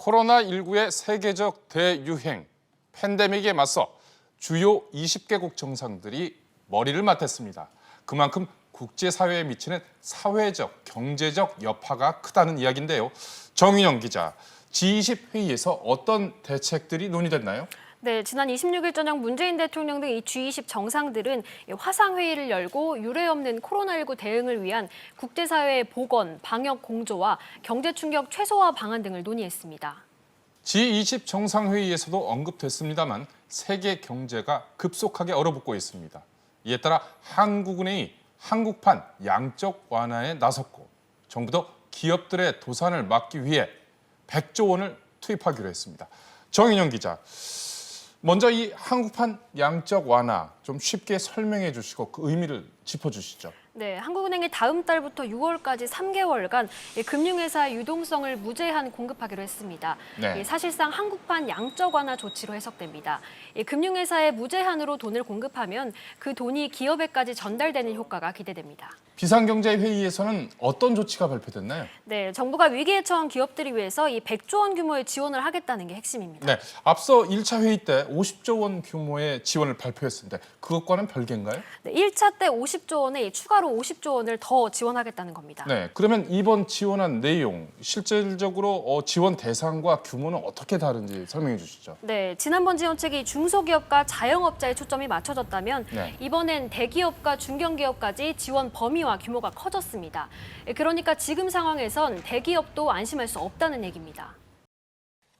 코로나19의 세계적 대유행, 팬데믹에 맞서 주요 20개국 정상들이 머리를 맞댔습니다. 그만큼 국제사회에 미치는 사회적, 경제적 여파가 크다는 이야기인데요. 정인영 기자, G20 회의에서 어떤 대책들이 논의됐나요? 네, 지난 26일 저녁 문재인 대통령 등 이 G20 정상들은 화상회의를 열고 유례없는 코로나19 대응을 위한 국제사회의 보건, 방역 공조와 경제 충격 최소화 방안 등을 논의했습니다. G20 정상회의에서도 언급됐습니다만 세계 경제가 급속하게 얼어붙고 있습니다. 이에 따라 한국은행이 한국판 양적 완화에 나섰고 정부도 기업들의 도산을 막기 위해 100조 원을 투입하기로 했습니다. 정인영 기자, 먼저 이 한국판 양적 완화 좀 쉽게 설명해 주시고 그 의미를 짚어주시죠. 네, 한국은행이 다음 달부터 6월까지 3개월간 금융회사의 유동성을 무제한 공급하기로 했습니다. 네. 사실상 한국판 양적 완화 조치로 해석됩니다. 금융회사에 무제한으로 돈을 공급하면 그 돈이 기업에까지 전달되는 효과가 기대됩니다. 비상경제회의에서는 어떤 조치가 발표됐나요? 네, 정부가 위기에 처한 기업들을 위해서 이 100조 원 규모의 지원을 하겠다는 게 핵심입니다. 네, 앞서 1차 회의 때 50조 원 규모의 지원을 발표했는데 그것과는 별개인가요? 네, 1차 때 50조 원에 추가로 50조 원을 더 지원하겠다는 겁니다. 네, 그러면 이번 지원한 내용, 실질적으로 지원 대상과 규모는 어떻게 다른지 설명해 주시죠. 네, 지난번 지원책이 중소기업과 자영업자에 초점이 맞춰졌다면 네. 이번엔 대기업과 중견기업까지 지원 범위와 규모가 커졌습니다. 그러니까 지금 상황에선 대기업도 안심할 수 없다는 얘기입니다.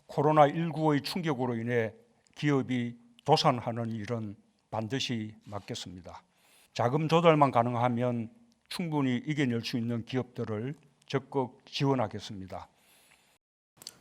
코로나19의 충격으로 인해 기업이 도산하는 일은 반드시 막겠습니다. 자금 조달만 가능하면 충분히 이겨낼 수 있는 기업들을 적극 지원하겠습니다.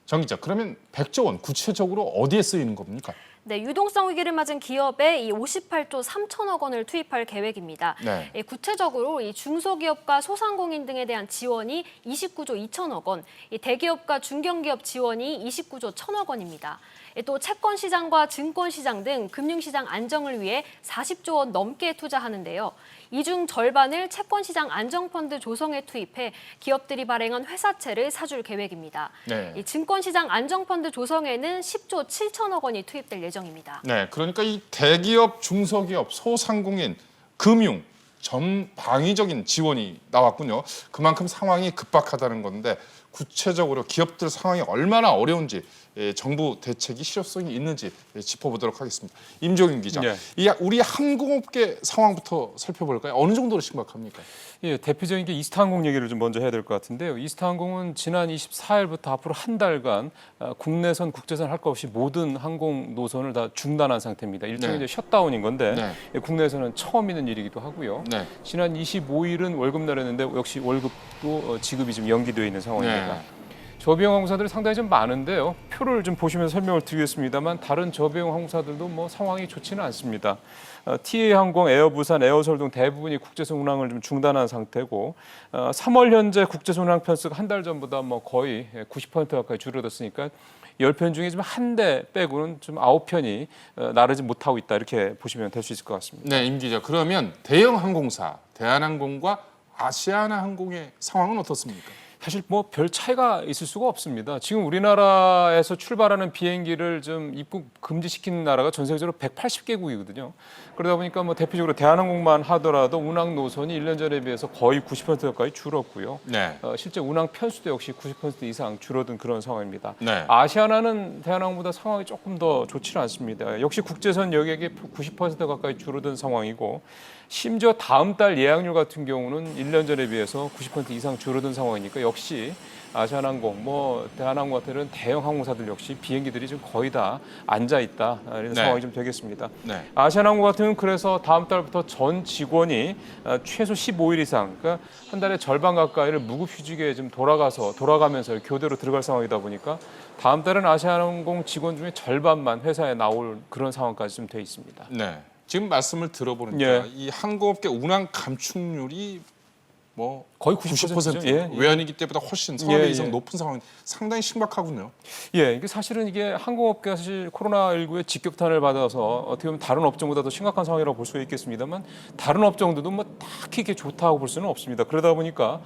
정 기자, 그러면 100조 원 구체적으로 어디에 쓰이는 겁니까? 네, 유동성 위기를 맞은 기업에 이 58조 3천억 원을 투입할 계획입니다. 네. 구체적으로 이 중소기업과 소상공인 등에 대한 지원이 29조 2천억 원, 이 대기업과 중견기업 지원이 29조 1천억 원입니다. 또 채권시장과 증권시장 등 금융시장 안정을 위해 40조 원 넘게 투자하는데요. 이 중 절반을 채권시장 안정펀드 조성에 투입해 기업들이 발행한 회사채를 사줄 계획입니다. 네. 이 증권시장 안정펀드 조성에는 10조 7천억 원이 투입될 예정입니다. 네, 그러니까 이 대기업, 중소기업, 소상공인, 금융, 전방위적인 지원이 나왔군요. 그만큼 상황이 급박하다는 건데 구체적으로 기업들 상황이 얼마나 어려운지 정부 대책이 실효성이 있는지 짚어보도록 하겠습니다. 임종윤 기자, 네. 우리 항공업계 상황부터 살펴볼까요? 어느 정도로 심각합니까? 예, 대표적인 게 이스타항공 얘기를 좀 먼저 해야 될 것 같은데요. 이스타항공은 지난 24일부터 앞으로 한 달간 국내선, 국제선 할 것 없이 모든 항공 노선을 다 중단한 상태입니다. 일종의 네. 이제 셧다운인 건데 네. 국내에서는 처음 있는 일이기도 하고요. 네. 지난 25일은 월급날이었는데 역시 월급도 지급이 좀 연기되어 있는 상황입니다. 네. 저비용 항공사들이 상당히 좀 많은데요. 표를 좀 보시면서 설명을 드리겠습니다만 다른 저비용 항공사들도 뭐 상황이 좋지는 않습니다. TA항공, 에어부산, 에어서울 등 대부분이 국제선 운항을 좀 중단한 상태고 3월 현재 국제선 운항 편수가 한 달 전보다 뭐 거의 90% 가까이 줄어들었으니까 10편 중에 좀 한 대 빼고는 좀 9편이 나르지 못하고 있다 이렇게 보시면 될 수 있을 것 같습니다. 네, 임 기자. 그러면 대형 항공사, 대한항공과 아시아나항공의 상황은 어떻습니까? 사실 뭐 별 차이가 있을 수가 없습니다. 지금 우리나라에서 출발하는 비행기를 좀 입국 금지시키는 나라가 전 세계적으로 180개국이거든요. 그러다 보니까 뭐 대표적으로 대한항공만 하더라도 운항 노선이 1년 전에 비해서 거의 90% 가까이 줄었고요. 네. 실제 운항 편수도 역시 90% 이상 줄어든 그런 상황입니다. 네. 아시아나는 대한항공보다 상황이 조금 더 좋지는 않습니다. 역시 국제선 여객이 90% 가까이 줄어든 상황이고 심지어 다음 달 예약률 같은 경우는 1년 전에 비해서 90% 이상 줄어든 상황이니까 역시 아시아나항공, 뭐 대한항공 같은 대형 항공사들 역시 비행기들이 좀 거의 다 앉아 있다 이런 네. 상황이 좀 되겠습니다. 네. 아시아나항공 같은 경우는 그래서 다음 달부터 전 직원이 최소 15일 이상, 그러니까 한 달에 절반 가까이를 무급휴직에 좀 돌아가면서 교대로 들어갈 상황이다 보니까 다음 달은 아시아나항공 직원 중에 절반만 회사에 나올 그런 상황까지 좀 돼 있습니다. 네. 지금 말씀을 들어보니까 예. 이 항공업계 운항 감축률이 뭐 거의 90%, 예, 예. 외환위기 때보다 훨씬 3배 예, 이상 예. 높은 상황, 상당히 심각하군요. 예, 이게 사실은 이게 항공업계가 사실 코로나19의 직격탄을 받아서 어떻게 보면 다른 업종보다 더 심각한 상황이라고 볼 수 있겠습니다만 다른 업종들도 뭐 딱히 이렇게 좋다고 볼 수는 없습니다. 그러다 보니까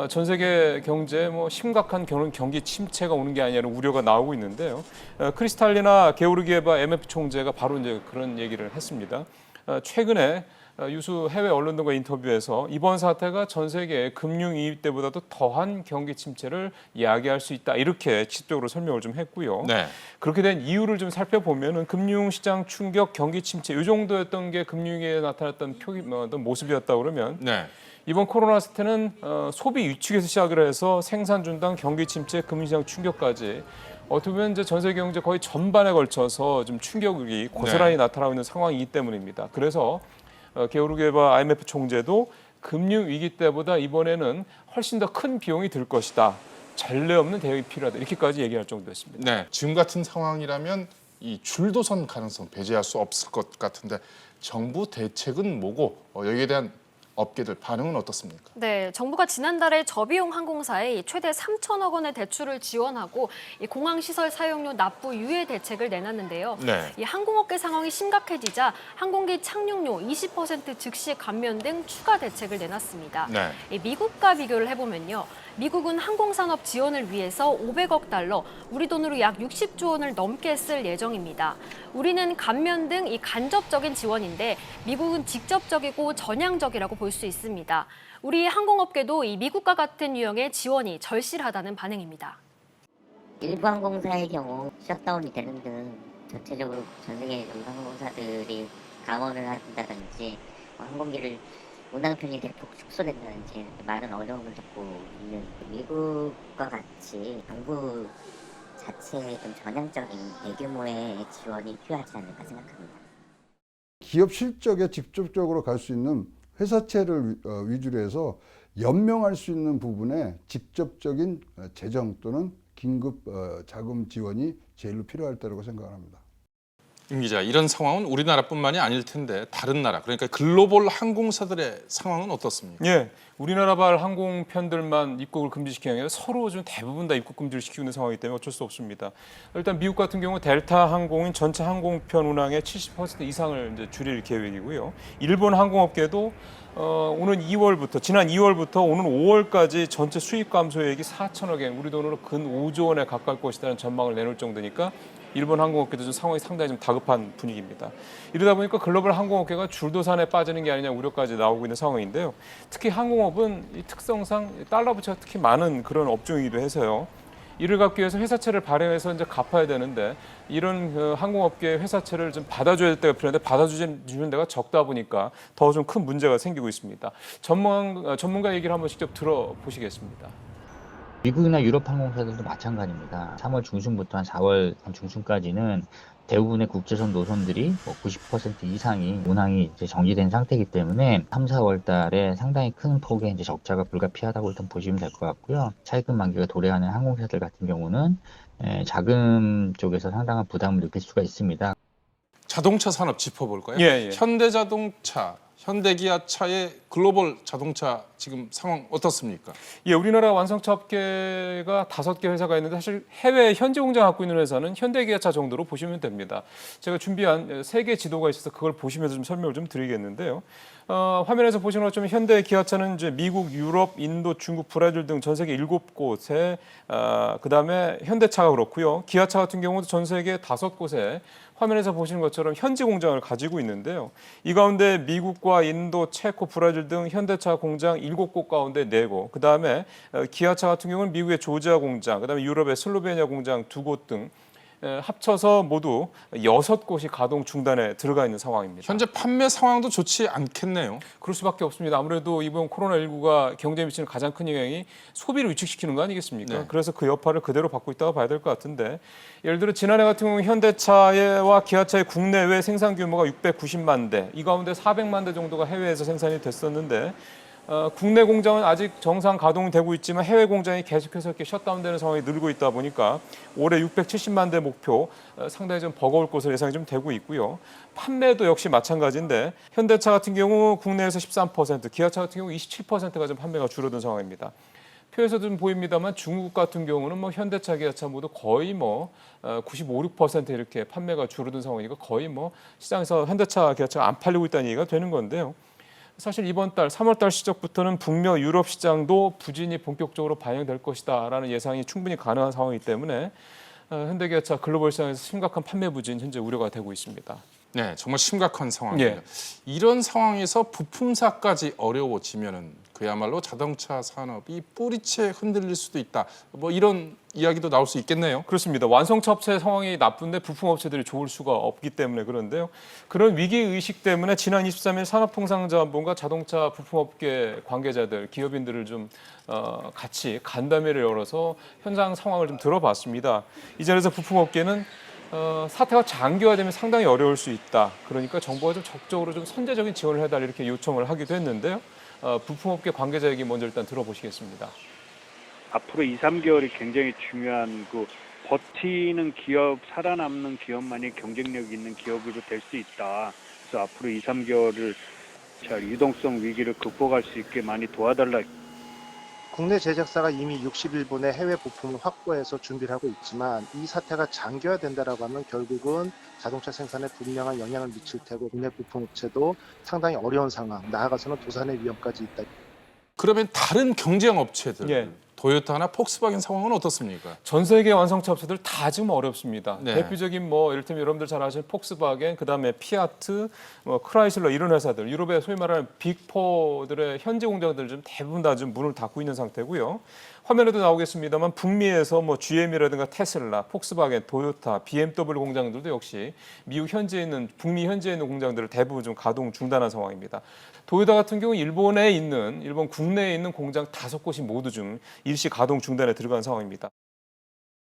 전 세계 경제에 뭐 심각한 경기 침체가 오는 게 아니냐는 우려가 나오고 있는데요. 크리스탈리나 게오르기에바 IMF 총재가 바로 이제 그런 얘기를 했습니다. 최근에 유수 해외 언론들과 인터뷰에서 이번 사태가 전 세계의 금융 위기 때보다도 더한 경기 침체를 야기할 수 있다 이렇게 직접적으로 설명을 좀 했고요. 네. 그렇게 된 이유를 좀 살펴보면은 금융시장 충격, 경기 침체 이 정도였던 게 금융위기에 나타났던 어떤 모습이었다 그러면 네. 이번 코로나 사태는 소비 위축에서 시작을 해서 생산 중단, 경기 침체, 금융시장 충격까지 어떻게 보면 이제 전 세계 경제 거의 전반에 걸쳐서 좀 충격이 고스란히 나타나고 있는 상황이기 때문입니다. 그래서 게오르기에바 IMF 총재도 금융 위기 때보다 이번에는 훨씬 더 큰 비용이 들 것이다. 전례 없는 대응이 필요하다. 이렇게까지 얘기할 정도였습니다. 네. 지금 같은 상황이라면 이 줄도선 가능성 배제할 수 없을 것 같은데 정부 대책은 뭐고 여기에 대한 업계들 반응은 어떻습니까? 네, 정부가 지난달에 저비용 항공사에 최대 3천억 원의 대출을 지원하고 이 공항시설 사용료 납부 유예 대책을 내놨는데요. 네. 이 항공업계 상황이 심각해지자 항공기 착륙료 20% 즉시 감면 등 추가 대책을 내놨습니다. 네. 이 미국과 비교를 해보면요. 미국은 항공산업 지원을 위해서 500억 달러, 우리 돈으로 약 60조 원을 넘게 쓸 예정입니다. 우리는 감면 등 이 간접적인 지원인데 미국은 직접적이고 전향적이라고 볼 수 있습니다. 우리 항공업계도 이 미국과 같은 유형의 지원이 절실하다는 반응입니다. 일부 항공사의 경우 셧다운이 되는 등 전체적으로 전 세계 항공사들이 감원을 한다든지 항공기를 운항 편이 대폭 축소된다든지 많은 어려움을 겪고 있는 미국과 같이 정부 자체의 좀 전향적인 대규모의 지원이 필요하지 않을까 생각합니다. 기업 실적에 직접적으로 갈 수 있는 회사채를 위주로 해서 연명할 수 있는 부분에 직접적인 재정 또는 긴급 자금 지원이 제일로 필요할 때라고 생각합니다. 임 기자, 이런 상황은 우리나라뿐만이 아닐 텐데 다른 나라, 그러니까 글로벌 항공사들의 상황은 어떻습니까? 예, 우리나라발 항공편들만 입국을 금지시키는 게 아니라 서로 좀 대부분 다 입국 금지를 시키고 있는 상황이기 때문에 어쩔 수 없습니다. 일단 미국 같은 경우 델타 항공인 전체 항공편 운항의 70% 이상을 이제 줄일 계획이고요. 일본 항공업계도 오는 2월부터 지난 2월부터 오는 5월까지 전체 수입 감소액이 4천억엔, 우리 돈으로 근 5조 원에 가까울 것이라는 전망을 내놓을 정도니까 일본 항공업계도 좀 상황이 상당히 좀 다급한 분위기입니다. 이러다 보니까 글로벌 항공업계가 줄도산에 빠지는 게 아니냐 우려까지 나오고 있는 상황인데요. 특히 항공업은 이 특성상 달러 부채가 특히 많은 그런 업종이기도 해서요. 이를 갚기 위해서 회사채를 발행해서 이제 갚아야 되는데 이런 항공업계의 회사채를 좀 받아줘야 될 때가 필요한데 받아주는 데가 적다 보니까 더 좀 큰 문제가 생기고 있습니다. 전문가 얘기를 한번 직접 들어보시겠습니다. 미국이나 유럽 항공사들도 마찬가지입니다. 3월 중순부터 한 4월 중순까지는 대부분의 국제선 노선들이 90% 이상이 운항이 이제 정지된 상태이기 때문에 3, 4월 달에 상당히 큰 폭의 이제 적자가 불가피하다고 일단 보시면 될 것 같고요. 차입금 만기가 도래하는 항공사들 같은 경우는 자금 쪽에서 상당한 부담을 느낄 수가 있습니다. 자동차 산업 짚어볼까요? 예. 현대자동차, 현대기아차의 글로벌 자동차 지금 상황 어떻습니까? 예, 우리나라 완성차 업계가 5개 회사가 있는데 사실 해외 현지 공장 갖고 있는 회사는 현대기아차 정도로 보시면 됩니다. 제가 준비한 세계 지도가 있어서 그걸 보시면서 좀 설명을 좀 드리겠는데요. 화면에서 보시는 것처럼 현대기아차는 이제 미국, 유럽, 인도, 중국, 브라질 등 전 세계 7곳에 그다음에 현대차가 그렇고요. 기아차 같은 경우도 전 세계 5곳에 화면에서 보시는 것처럼 현지 공장을 가지고 있는데요. 이 가운데 미국과 인도, 체코, 브라질 등 현대차 공장 7곳 가운데 4곳, 그다음에 기아차 같은 경우는 미국의 조지아 공장, 그다음에 유럽의 슬로베니아 공장 2곳 등 합쳐서 모두 6곳이 가동 중단에 들어가 있는 상황입니다. 현재 판매 상황도 좋지 않겠네요. 그럴 수밖에 없습니다. 아무래도 이번 코로나19가 경제에 미치는 가장 큰 영향이 소비를 위축시키는 거 아니겠습니까? 네. 그래서 그 여파를 그대로 받고 있다고 봐야 될 것 같은데, 예를 들어 지난해 같은 경우 현대차와 기아차의 국내외 생산 규모가 690만 대, 이 가운데 400만 대 정도가 해외에서 생산이 됐었는데 국내 공장은 아직 정상 가동되고 있지만 해외 공장이 계속해서 이렇게 셧다운되는 상황이 늘고 있다 보니까 올해 670만 대 목표 상당히 좀 버거울 것으로 예상이 좀 되고 있고요. 판매도 역시 마찬가지인데 현대차 같은 경우 국내에서 13%, 기아차 같은 경우 27%가 좀 판매가 줄어든 상황입니다. 표에서 좀 보입니다만 중국 같은 경우는 뭐 현대차, 기아차 모두 거의 뭐 95, 6% 이렇게 판매가 줄어든 상황이니까 거의 뭐 시장에서 현대차, 기아차가 안 팔리고 있다는 얘기가 되는 건데요. 사실 이번 달 3월 달 시작부터는 북미, 유럽 시장도 부진이 본격적으로 반영될 것이다라는 예상이 충분히 가능한 상황이기 때문에 현대기아차 글로벌 시장에서 심각한 판매 부진 현재 우려가 되고 있습니다. 네, 정말 심각한 상황입니다. 예. 이런 상황에서 부품사까지 어려워지면은 그야말로 자동차 산업이 뿌리채 흔들릴 수도 있다. 뭐 이런 이야기도 나올 수 있겠네요. 그렇습니다. 완성차 업체 상황이 나쁜데 부품 업체들이 좋을 수가 없기 때문에 그런데요. 그런 위기 의식 때문에 지난 23일 산업통상자원부가 자동차 부품업계 관계자들, 기업인들을 좀 같이 간담회를 열어서 현장 상황을 좀 들어봤습니다. 이 자리에서 부품업계는 사태가 장기화되면 상당히 어려울 수 있다. 그러니까 정부가 좀 적극적으로 좀 선제적인 지원을 해달라 이렇게 요청을 하기도 했는데요. 부품업계 관계자 얘기 먼저 일단 들어보시겠습니다. 앞으로 2, 3개월이 굉장히 중요한 버티는 기업, 살아남는 기업만이 경쟁력 있는 기업으로 될 수 있다. 그래서 앞으로 2, 3개월을 잘 유동성 위기를 극복할 수 있게 많이 도와달라. 국내 제작사가 이미 60일분의 해외 부품을 확보해서 준비를 하고 있지만 이 사태가 장기화된다라고 하면 결국은 자동차 생산에 분명한 영향을 미칠 테고 국내 부품 업체도 상당히 어려운 상황, 나아가서는 도산의 위험까지 있다. 그러면 다른 경쟁 업체들, 예. 도요타나 폭스바겐 상황은 어떻습니까? 전 세계 완성차 업체들 다 지금 어렵습니다. 네. 대표적인 뭐 이를테면 여러분들 잘 아시는 폭스바겐, 그다음에 피아트, 크라이슬러 이런 회사들, 유럽의 소위 말하는 빅4들의 현지 공장들 좀 대부분 다 좀 문을 닫고 있는 상태고요. 화면에도 나오겠습니다만 북미에서 뭐 GM이라든가 테슬라, 폭스바겐, 도요타, BMW 공장들도 역시 미국 현지에 있는 북미 현지에 있는 공장들을 대부분 좀 가동 중단한 상황입니다. 도요타 같은 경우 일본 국내에 있는 공장 5곳이 모두 좀 일시 가동 중단에 들어간 상황입니다.